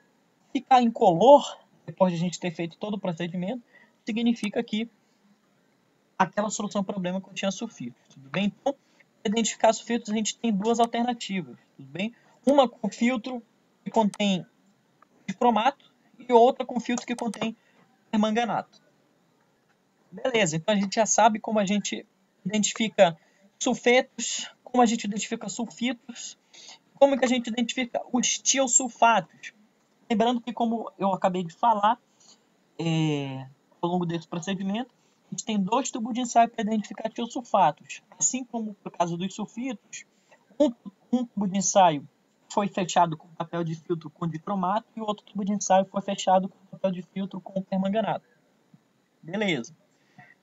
ficar incolor, depois de a gente ter feito todo o procedimento, significa que aquela solução problema continha sulfitos, tudo bem? Então, para identificar sulfitos, a gente tem duas alternativas, tudo bem? Uma com filtro que contém dicromato e outra com filtro que contém permanganato. Beleza, então a gente já sabe como a gente identifica sulfetos, como a gente identifica sulfitos, como que a gente identifica os tiosulfatos. Lembrando que, como eu acabei de falar, ao longo desse procedimento, a gente tem dois tubos de ensaio para identificar tiosulfatos. Assim como no caso dos sulfitos, um tubo de ensaio foi fechado com papel de filtro com dicromato e o outro tubo de ensaio foi fechado com papel de filtro com permanganato. Beleza.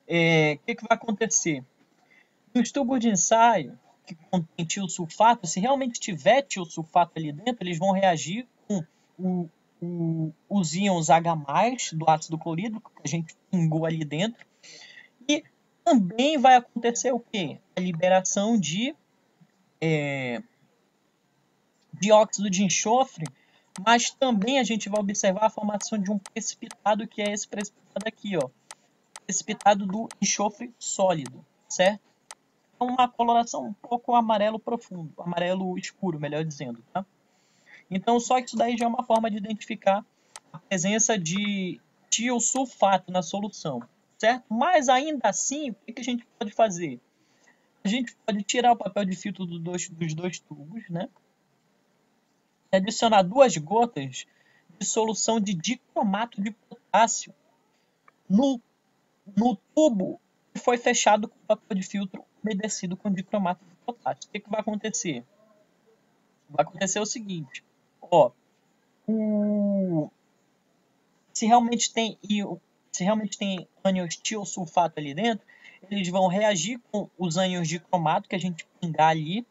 O que vai acontecer? Nos tubos de ensaio que contém tiosulfato, se realmente tiver tiosulfato ali dentro, eles vão reagir com os íons H+ do ácido clorídrico que a gente pingou ali dentro. E também vai acontecer o quê? A liberação de dióxido de enxofre, mas também a gente vai observar a formação de um precipitado, que é esse precipitado aqui, ó. Precipitado do enxofre sólido, certo? É uma coloração um pouco amarelo profundo, amarelo escuro, melhor dizendo, tá? Então, só isso daí já é uma forma de identificar a presença de tiosulfato na solução, certo? Mas ainda assim, o que a gente pode fazer? A gente pode tirar o papel de filtro dos dois tubos, né? E adicionar 2 gotas de solução de dicromato de potássio no tubo que foi fechado com papel de filtro umedecido com dicromato de potássio. O que vai acontecer? Vai acontecer o seguinte, ó, se realmente tem ânions tiosulfato ali dentro, eles vão reagir com os ânions de cromato que a gente pingar ali,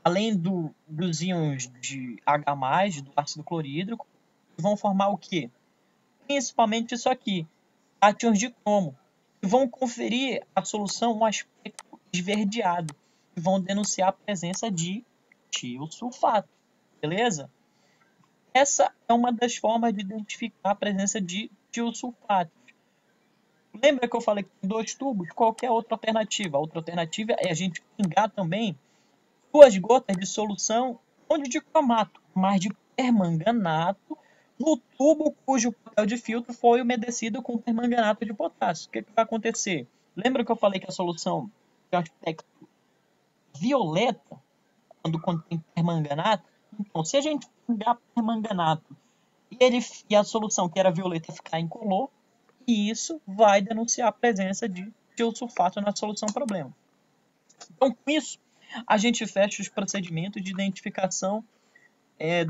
além dos íons de H+, do ácido clorídrico, e vão formar o quê? Principalmente isso aqui, átions de cromo, que vão conferir à solução um aspecto esverdeado, e vão denunciar a presença de tiosulfato, beleza? Essa é uma das formas de identificar a presença de tiosulfatos. Lembra que eu falei que tem 2 tubos? Qual é a outra alternativa? A outra alternativa é a gente pingar também 2 gotas de solução, não de dicromato, mas de permanganato, no tubo cujo papel de filtro foi umedecido com permanganato de potássio. O que vai acontecer? Lembra que eu falei que a solução tem um aspecto violeta quando contém permanganato? Então, se a gente pingar permanganato e a solução que era violeta ficar incolor, e isso vai denunciar a presença de tiosulfato na solução do problema. Então, com isso, a gente fecha os procedimentos de identificação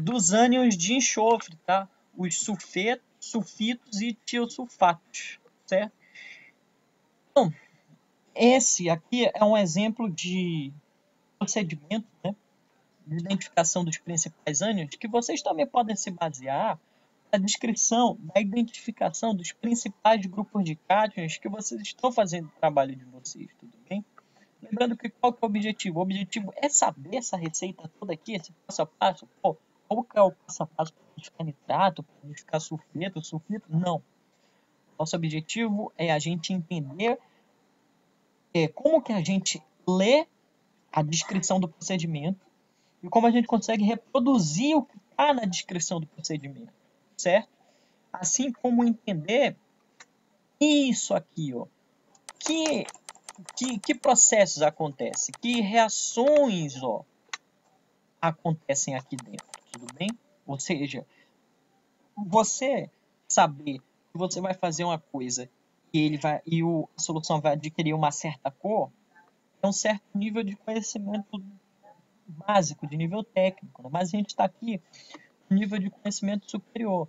dos ânions de enxofre, tá? Os sulfitos e tiosulfatos, certo? Então, esse aqui é um exemplo de procedimento, né, de identificação dos principais ânions, que vocês também podem se basear na descrição da identificação dos principais grupos de cátions que vocês estão fazendo o trabalho de vocês, tudo bem? Lembrando que qual que é o objetivo? O objetivo é saber essa receita toda aqui, esse passo a passo. Pô, qual que é o passo a passo para identificar nitrato, para identificar sulfito? Não. Nosso objetivo é a gente entender como que a gente lê a descrição do procedimento e como a gente consegue reproduzir o que está na descrição do procedimento, certo? Assim como entender isso aqui, ó. Que processos acontecem? Que reações, ó, acontecem aqui dentro, tudo bem? Ou seja, você saber que você vai fazer uma coisa e a solução vai adquirir uma certa cor, é um certo nível de conhecimento básico, de nível técnico, né? Mas a gente está aqui no nível de conhecimento superior.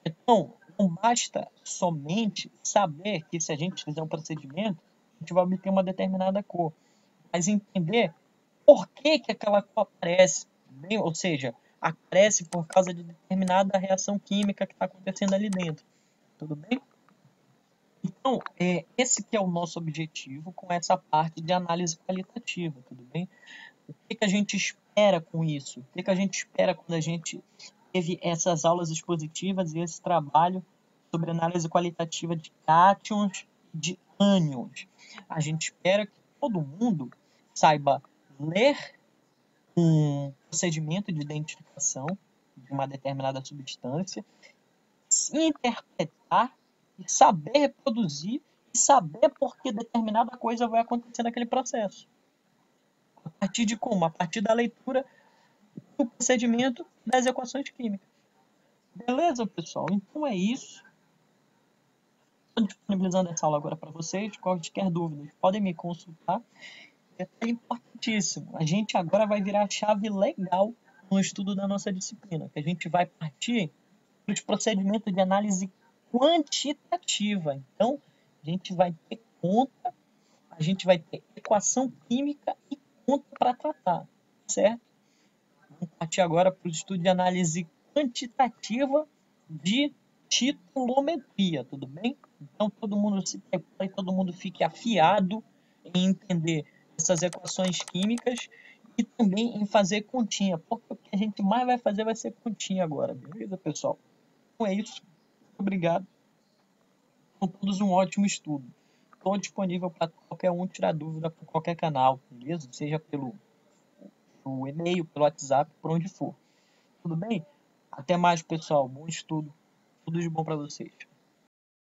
Então, não basta somente saber que se a gente fizer um procedimento, a gente vai obter uma determinada cor, mas entender por que aquela cor aparece, bem? Ou seja, aparece por causa de determinada reação química que está acontecendo ali dentro, tudo bem? Então, esse que é o nosso objetivo com essa parte de análise qualitativa, tudo bem? O que a gente espera com isso? O que a gente espera quando a gente teve essas aulas expositivas e esse trabalho sobre análise qualitativa de cátions e de ânions? A gente espera que todo mundo saiba ler um procedimento de identificação de uma determinada substância, interpretar e saber reproduzir e saber por que determinada coisa vai acontecer naquele processo. A partir de como? A partir da leitura do procedimento das equações químicas. Beleza, pessoal? Então é isso. Estou disponibilizando essa aula agora para vocês. Qualquer dúvida, podem me consultar. É importantíssimo. A gente agora vai virar a chave legal no estudo da nossa disciplina, que a gente vai partir para os procedimentos de análise quantitativa. Então, a gente vai ter conta, a gente vai ter equação química e conta para tratar, certo? Vamos partir agora para o estudo de análise quantitativa de titulometria, tudo bem? Então, todo mundo se prepare, todo mundo fique afiado em entender essas equações químicas e também em fazer continha, porque o que a gente mais vai fazer vai ser continha agora, beleza, pessoal? Então é isso. Muito obrigado. Com todos um ótimo estudo. Estou disponível para qualquer um tirar dúvida por qualquer canal, beleza? Seja pelo e-mail, pelo WhatsApp, por onde for. Tudo bem? Até mais, pessoal. Bom estudo. Tudo de bom para vocês.